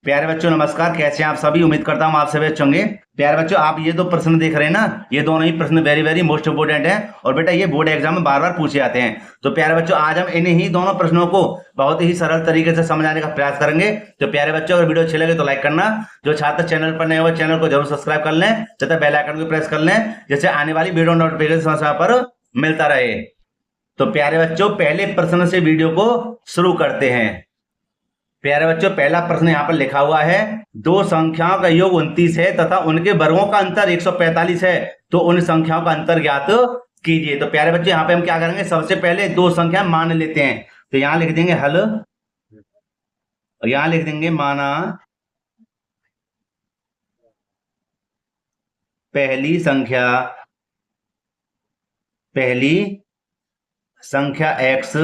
प्यारे बच्चों नमस्कार। कैसे हैं आप सभी? उम्मीद करता हूँ आप सभी अच्छे होंगे। प्यारे बच्चों, आप ये दो प्रश्न देख रहे हैं ना, ये दोनों ही प्रश्न वेरी वेरी मोस्ट इंपोर्टेंट हैं और बेटा ये बोर्ड एग्जाम में बार बार पूछे जाते हैं। तो प्यारे बच्चों, आज हम इन्हीं ही दोनों प्रश्नों को बहुत ही सरल तरीके से समझाने का प्रयास करेंगे। तो प्यारे बच्चों, अगर वीडियो अच्छी लगे तो लाइक करना, जो छात्र चैनल पर नए हुए चैनल को जरूर सब्सक्राइब कर लें तथा बेल आइकन को प्रेस कर लें, जिससे आने वाली वीडियो नोटिफिकेशन समय पर मिलता रहे। तो प्यारे बच्चों, पहले प्रश्न से वीडियो को शुरू करते हैं। प्यारे बच्चों, पहला प्रश्न यहाँ पर लिखा हुआ है, दो संख्याओं का योग 29 है तथा उनके वर्गों का अंतर 145 है, तो उन संख्याओं का अंतर ज्ञात कीजिए। तो प्यारे बच्चों, यहाँ पे हम क्या करेंगे, सबसे पहले दो संख्या मान लेते हैं। तो यहाँ लिख देंगे हल और यहाँ लिख देंगे माना पहली संख्या x,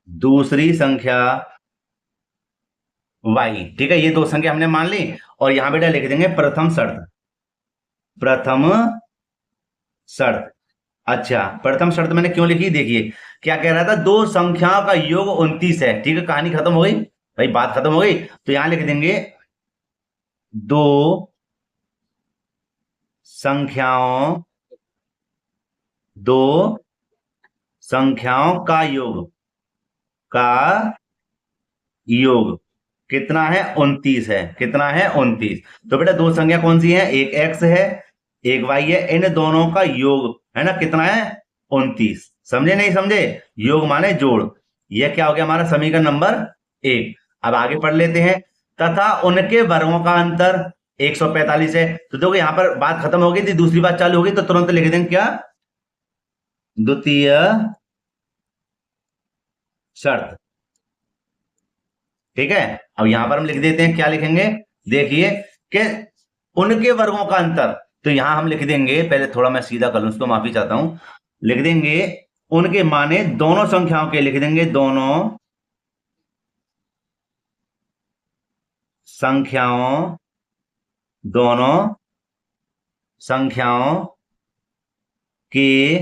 दूसरी संख्या y। ठीक है, ये दो संख्या हमने मान ली और यहां बेटा लिख देंगे प्रथम शर्त। अच्छा, प्रथम शर्त मैंने क्यों लिखी, देखिए क्या कह रहा था, दो संख्याओं का योग 29 है। ठीक है, कहानी खत्म हो गई भाई, बात खत्म हो गई। तो यहां लिख देंगे दो संख्याओं का योग कितना है, 29 है। कितना है, 29। तो बेटा दो संख्या कौन सी है, एक x है एक y है, इन दोनों का योग है ना, कितना है, 29। समझे नहीं समझे? योग माने जोड़। यह क्या हो गया हमारा समीकरण नंबर 1। अब आगे पढ़ लेते हैं, तथा उनके वर्गों का अंतर 145 है। तो देखो यहां पर बात खत्म हो गई थी, दूसरी बात चालू होगी, तो तुरंत लिख देंगे क्या, द्वितीय शर्त। ठीक है, अब यहां पर हम लिख देते हैं, क्या लिखेंगे, देखिए कि उनके वर्गों का अंतर। तो यहां हम लिख देंगे, पहले थोड़ा मैं सीधा कर लूं उसको, माफी चाहता हूं, लिख देंगे उनके माने दोनों संख्याओं के, लिख देंगे दोनों संख्याओं के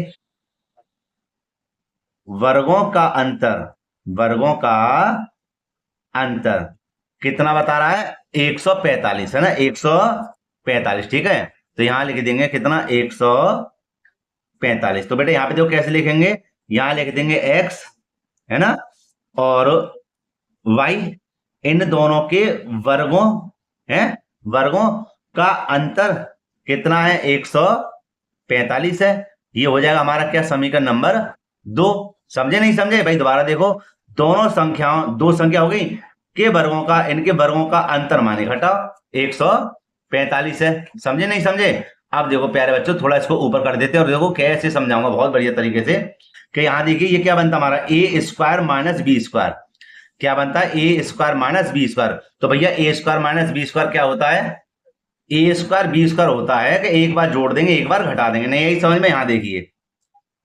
वर्गों का अंतर कितना बता रहा है, 145 है ना, 145। ठीक है, तो यहां लिख देंगे कितना, 145। तो बेटा यहां पे देखो कैसे लिखेंगे, यहां लिख देंगे x है ना और y, इन दोनों के वर्गों का अंतर कितना है, 145 है। ये हो जाएगा हमारा क्या, समीकरण नंबर 2। समझे नहीं समझे भाई? दोबारा देखो, दो संख्या हो गई के वर्गों का, इनके वर्गों का अंतर माने घटाओ 145 है। समझे नहीं समझे? अब देखो प्यारे बच्चों, थोड़ा इसको ऊपर कर देते हैं और देखो कैसे समझाऊंगा बहुत बढ़िया तरीके से। कि यहां देखिए ये क्या बनता हमारा, ए स्क्वायर माइनस बी स्क्वायर। क्या बनता है, ए स्क्वायर माइनस बी स्क्वायर। तो भैया ए स्क्वायर माइनस बी स्क्वायर क्या होता है, ए स्क्वायर बी स्क्वायर होता है कि एक बार जोड़ देंगे एक बार घटा देंगे। नहीं यही समझ में? यहां देखिए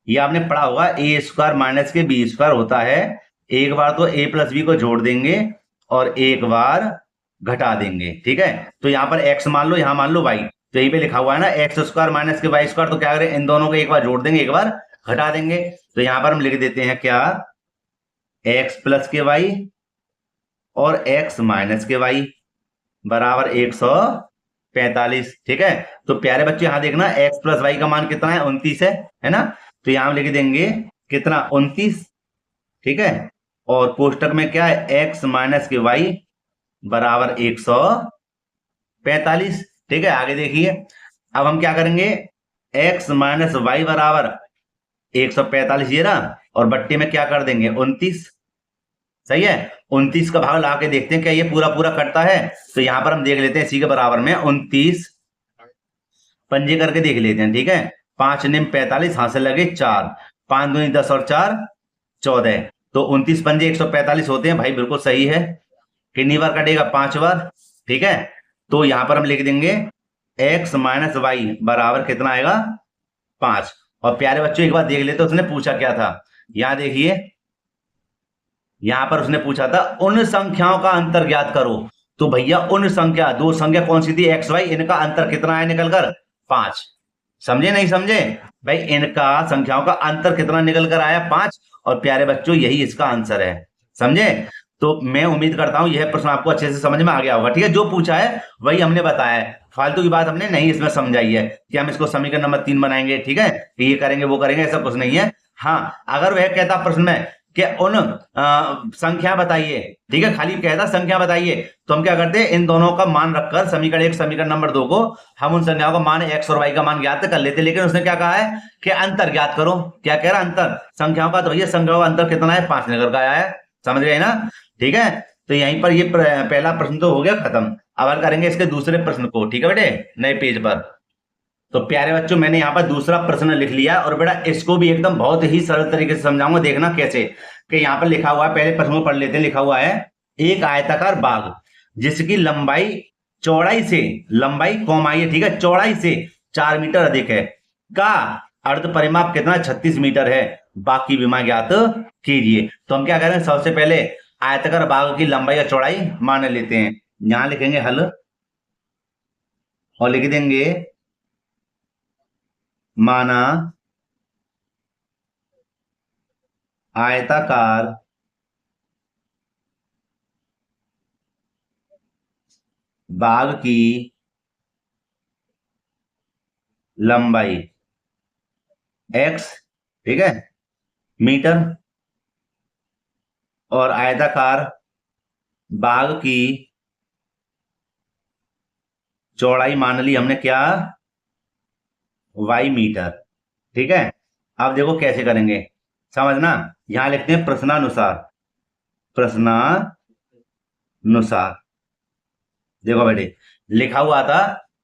ये आपने पढ़ा होगा, ए स्क्वायर माइनस के बी स्क्वायर होता है, एक बार तो ए प्लस बी को जोड़ देंगे और एक बार घटा देंगे। ठीक है, तो यहां पर x मान लो, यहां मान लो y। तो यहीं पे लिखा हुआ है ना, एक्स स्क्वायर माइनस के वाई स्क्वायर। तो क्या करें, इन दोनों को एक बार जोड़ देंगे एक बार घटा देंगे। तो यहां पर हम लिख देते हैं क्या, x प्लस के वाई और x माइनस के वाई बराबर 145। ठीक है, तो प्यारे बच्चे यहां देखना, x प्लस वाई का मान कितना है, 29 है ना। तो यहां हम लिख देंगे कितना, 29। ठीक है, और कोष्टक में क्या है, x माइनस के वाई बराबर 145। ठीक है, आगे देखिए, अब हम क्या करेंगे, x माइनस वाई बराबर 145 ये रहा, और बट्टे में क्या कर देंगे, 29। सही है, 29 का भाग ला के देखते हैं क्या ये पूरा पूरा कटता है। तो यहां पर हम देख लेते हैं, इसी के बराबर में 29 पंजे करके देख लेते हैं। ठीक है, 5 निम 45, हाथ से लगे 4, 5 दूनी 10 और 4 14। तो 29 पंजे 145 होते हैं भाई, बिल्कुल सही है। कितनी बार कटेगा, 5 बार। ठीक है, तो यहां पर हम लिख देंगे x माइनस वाई बराबर कितना आएगा, 5। और प्यारे बच्चों एक बार देख लेते, उसने पूछा क्या था, यहां देखिए, यहां पर उसने पूछा था उन संख्याओं का अंतर ज्ञात करो। तो भैया उन संख्या, दो संख्या कौन सी थी, एक्स वाई, इनका अंतर कितना है निकलकर, 5। समझे नहीं समझे भाई? इनका संख्याओं का अंतर कितना निकल कर आया, 5। और प्यारे बच्चों यही इसका आंसर है। समझे? तो मैं उम्मीद करता हूं यह प्रश्न आपको अच्छे से समझ में आ गया होगा। ठीक है, जो पूछा है वही हमने बताया है, फालतू की बात हमने नहीं इसमें समझाई है कि हम इसको समीकरण नंबर 3 बनाएंगे, ठीक है, कि ये करेंगे वो करेंगे, ऐसा कुछ नहीं है। हाँ, अगर वह कहता प्रश्न में कि उन संख्या बताइए, ठीक है, खाली कहता संख्या बताइए, तो हम क्या करते हैं, इन दोनों का मान रखकर समीकरण 1 समीकरण नंबर 2 को हम उन संख्याओं का मान x और y का मान ज्ञात कर लेते। लेकिन उसने क्या कहा है कि अंतर ज्ञात करो। क्या कह रहा है, अंतर संख्याओं का, तो भैया संख्याओं का अंतर कितना है, 5 निकल कर आया है। समझ गए ना? ठीक है, तो यहीं पर ये पहला प्रश्न तो हो गया खत्म। अब करेंगे इसके दूसरे प्रश्न को, ठीक है बेटे, नए पेज पर। तो प्यारे बच्चों, मैंने यहाँ पर दूसरा प्रश्न लिख लिया और बेटा इसको भी एकदम बहुत ही सरल तरीके से समझाऊंगा, देखना कैसे। कि यहाँ पर लिखा हुआ है, पहले प्रश्न को पढ़ लेते हैं। लिखा हुआ है, एक आयताकार बाग जिसकी लंबाई चौड़ाई से, लंबाई कॉमा ये, ठीक है, चौड़ाई से 4 मीटर अधिक है, का अर्ध परिमाप कितना, 36 मीटर है, बाकी विमा ज्ञात कीजिए। तो हम क्या करेंगे, सबसे पहले आयताकार बाग की लंबाई या चौड़ाई मान लेते हैं। यहां लिखेंगे हल और लिख देंगे माना आयताकार बाग की लंबाई x, ठीक है, मीटर, और आयताकार बाग की चौड़ाई मान ली हमने क्या, y मीटर। ठीक है, अब देखो कैसे करेंगे, समझना। यहां लिखते हैं प्रश्नानुसार, प्रश्नानुसार। देखो बेटे, लिखा हुआ था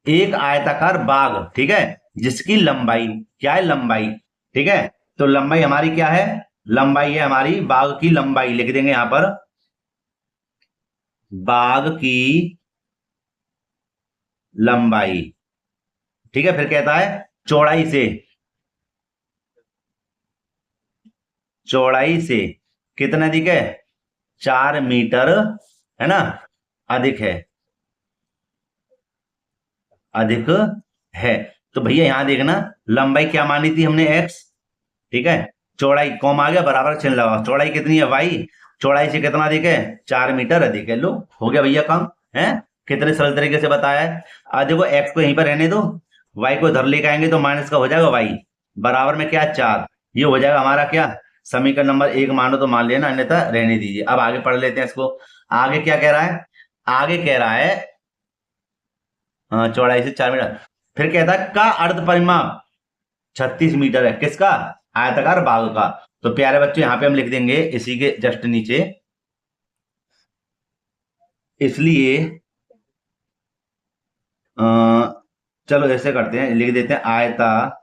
एक आयताकार बाग, ठीक है, जिसकी लंबाई क्या है, लंबाई, ठीक है, तो लंबाई हमारी क्या है, लंबाई है हमारी, बाग की लंबाई लिख देंगे यहां पर, बाग की लंबाई, ठीक है। फिर कहता है चौड़ाई से, चौड़ाई से कितना अधिक है, 4 मीटर, है ना, अधिक है, अधिक है। तो भैया यहां देखना, लंबाई क्या मानी थी हमने, x, ठीक है, चौड़ाई कॉम आ गया, बराबर चिन्ह लगा, चौड़ाई कितनी है, y, चौड़ाई से कितना अधिक है, 4 मीटर अधिक है। लो हो गया भैया काम, है, कितने सरल तरीके से बताया है। आज देखो x को यहीं पर रहने दो, y को इधर लेकर आएंगे तो माइनस का हो जाएगा y, बराबर में क्या, 4, ये हो जाएगा हमारा क्या, समीकरण नंबर 1 मानो तो मान लेना, अन्यथा रहने दीजिए। अब आगे पढ़ लेते हैं इसको। आगे क्या कह रहा है, आगे कह रहा है चौड़ाई से 4 मीटर, फिर कहता है का अर्ध परिमाप 36 मीटर है, किसका, आयताकार बाग का। तो प्यारे बच्चों यहां पे हम लिख देंगे इसी के जस्ट नीचे, इसलिए चलो ऐसे करते हैं, लिख देते हैं आयताकार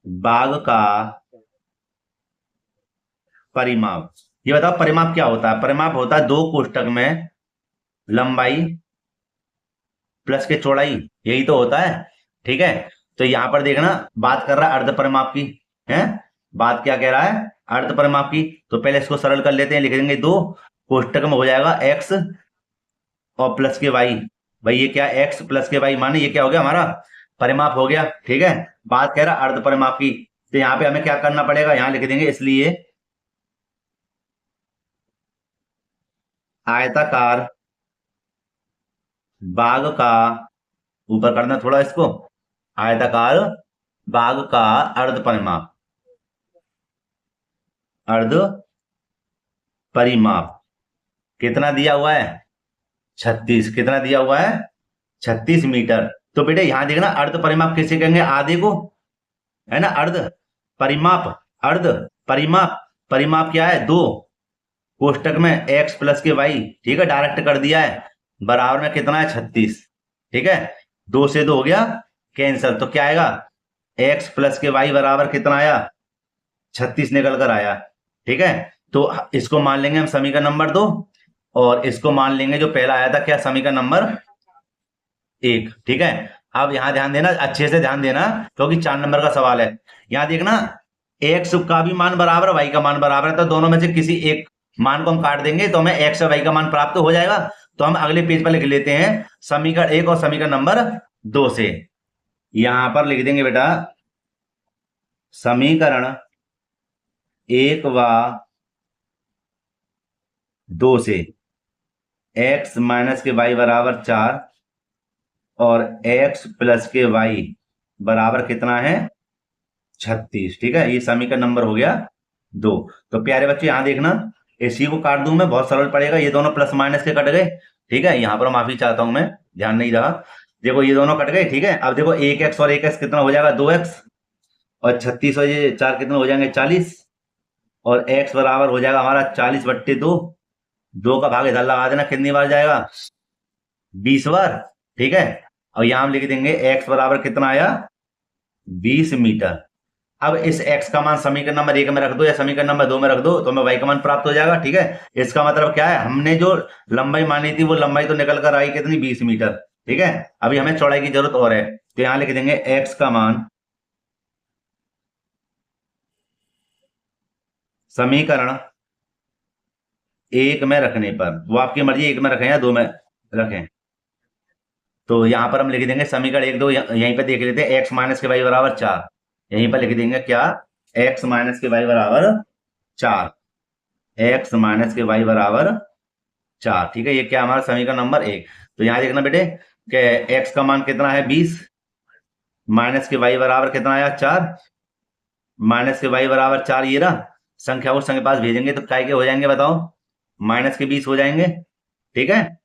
बाग का परिमाप। ये बताओ परिमाप क्या होता है, परिमाप होता है 2 कोष्टक में लंबाई प्लस के चौड़ाई, यही तो होता है, ठीक है। तो यहां पर देखना बात कर रहा है अर्ध परिमाप की, है, बात क्या कह रहा है, अर्ध परिमाप की। तो पहले इसको सरल कर लेते हैं, लिख देंगे 2 कोष्टक में हो जाएगा x और प्लस के y, भाई ये क्या, x प्लस के y माने ये क्या हो गया, हमारा परिमाप हो गया, ठीक है। बात कह रहा है अर्ध परिमाप की, तो यहां पे हमें क्या करना पड़ेगा, यहां लिख देंगे इसलिए आयताकार बाग का, ऊपर करना थोड़ा इसको, आयताकार बाग का अर्ध परिमाप, अर्ध परिमाप कितना दिया हुआ है, 36, कितना दिया हुआ है, 36 मीटर। तो बेटे यहां देखना अर्ध परिमाप किसे कहेंगे, आधे को, है ना, अर्ध परिमाप, अर्ध परिमाप, परिमाप क्या है, 2 कोष्टक में x प्लस के y, ठीक है, डायरेक्ट कर दिया है, बराबर में कितना है, 36, ठीक है, 2 से 2 हो गया कैंसल, तो क्या आएगा, x प्लस के y बराबर कितना आया, 36 निकल कर आया, ठीक है। तो इसको मान लेंगे हम समीकरण नंबर 2, और इसको मान लेंगे जो पहला आया था क्या, समीकरण नंबर 1, ठीक है। अब यहां ध्यान देना, अच्छे से ध्यान देना, क्योंकि 4 नंबर का सवाल है। यहां देखना x का भी मान बराबर, y का मान बराबर है, तो दोनों में से किसी एक मान को हम काट देंगे तो हमें x और y का मान प्राप्त हो जाएगा। तो हम अगले पेज पर लिख लेते हैं समीकरण 1 और समीकरण नंबर 2 से। यहां पर लिख देंगे बेटा समीकरण 1 व 2 से x माइनस के y बराबर 4 और x प्लस के y बराबर कितना है 36। ठीक है, ये समीकरण नंबर हो गया 2। तो प्यारे बच्चे यहां देखना, इसी को काट दूं मैं, बहुत सरल पड़ेगा। ये दोनों प्लस माइनस के कट गए। ठीक है, यहां पर माफी चाहता हूं मैं, ध्यान नहीं रहा। देखो ये दोनों कट गए। ठीक है, अब देखो 1x और 1x कितना हो जाएगा 2x, और 36 और ये 4 कितने हो जाएंगे 40, और x बराबर हो जाएगा हमारा 40/2। 2 का भाग इधर लगा देना, कितनी बार जाएगा 20 बार। ठीक है, और यहां हम लिख देंगे x बराबर कितना आया 20 मीटर। अब इस x का मान समीकरण नंबर 1 में रख दो या समीकरण नंबर 2 में रख दो, तो हमें y का मान प्राप्त हो जाएगा। ठीक है, इसका मतलब क्या है, हमने जो लंबाई मानी थी वो लंबाई तो निकल कर आई कितनी 20 मीटर। ठीक है, अभी हमें चौड़ाई की जरूरत और है, तो यहां लिख देंगे x का मान समीकरण 1 में रखने पर, वो आपकी मर्जी 1 में रखें या 2 में रखें। तो यहां पर हम लिख देंगे समीकरण 1 2, यहीं पर देख लेते हैं, x माइनस के y बराबर 4। यहीं पर लिख देंगे क्या, x माइनस के y बराबर 4, x माइनस के y बराबर 4। ठीक है, ये क्या हमारा समीकरण नंबर 1। तो यहां देखना बेटे कि x का मान कितना है 20, माइनस के y बराबर कितना आया 4, माइनस के y बराबर 4। ये रहा, संख्या को संख्या के पास भेजेंगे तो काय के हो जाएंगे बताओ, माइनस के 20 हो जाएंगे। ठीक है,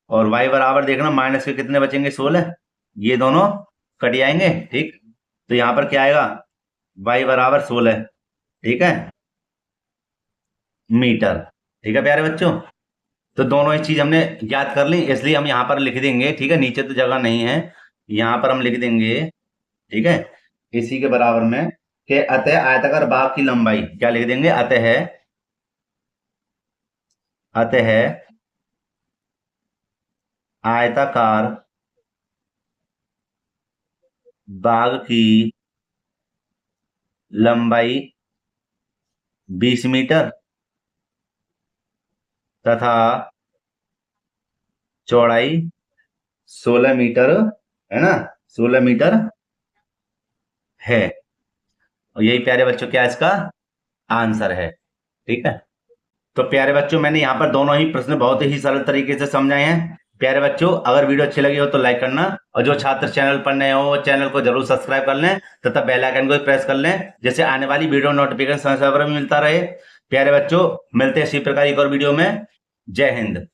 और y बराबर देखना माइनस के कितने बचेंगे 16, ये दोनों कट जाएंगे। ठीक, तो यहां पर क्या आएगा y बराबर 16। ठीक है, मीटर। ठीक है प्यारे बच्चों, तो दोनों ही चीज हमने याद कर ली, इसलिए हम यहां पर लिख देंगे। ठीक है, नीचे तो जगह नहीं है, यहां पर हम लिख देंगे। ठीक है, इसी के बराबर में कि अतः आयताकार भाग की लंबाई क्या लिख देंगे, अतः आयताकार भाग की लंबाई 20 मीटर तथा चौड़ाई 16 मीटर है ना, 16 मीटर है। और यही प्यारे बच्चों क्या इसका आंसर है। ठीक है, तो प्यारे बच्चों मैंने यहाँ पर दोनों ही प्रश्न बहुत ही सरल तरीके से समझाए हैं। प्यारे बच्चों अगर वीडियो अच्छी लगी हो तो लाइक करना, और जो छात्र चैनल पर नए हो चैनल को जरूर सब्सक्राइब कर लें तथा बेल आइकन को प्रेस कर लें, जिससे आने वाली वीडियो नोटिफिकेशन समय पर मिलता रहे। प्यारे बच्चों मिलते हैं इसी प्रकार एक और वीडियो में। जय हिंद।